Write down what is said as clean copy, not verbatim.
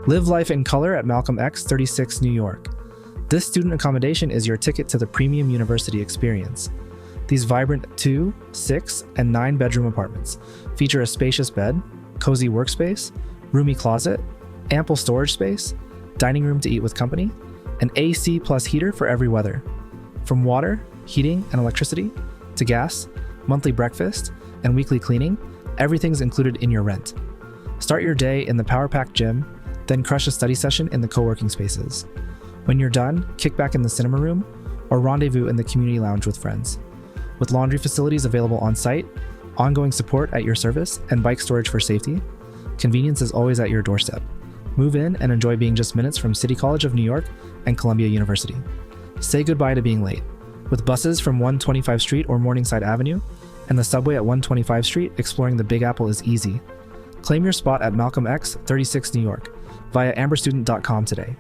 Live life in color at Malcolm X 36 New York. This student accommodation is your ticket to the premium university experience. These vibrant 2, 6, and 9-bedroom apartments feature a spacious bed, cozy workspace, roomy closet, ample storage space, dining room to eat with company, an AC plus heater for every weather. From water, heating, and electricity, to gas, monthly breakfast, and weekly cleaning, everything's included in your rent. Start your day in the power-packed gym, then crush a study session in the co-working spaces. When you're done, kick back in the cinema room, or rendezvous in the community lounge with friends. With laundry facilities available on site, ongoing support at your service, and bike storage for safety, convenience is always at your doorstep. Move in and enjoy being just minutes from City College of New York and Columbia University. Say goodbye to being late. With buses from 125 Street or Morningside Avenue, and the subway at 125 Street, exploring the Big Apple is easy. Claim your spot at Malcolm X 36 New York via amberstudent.com today.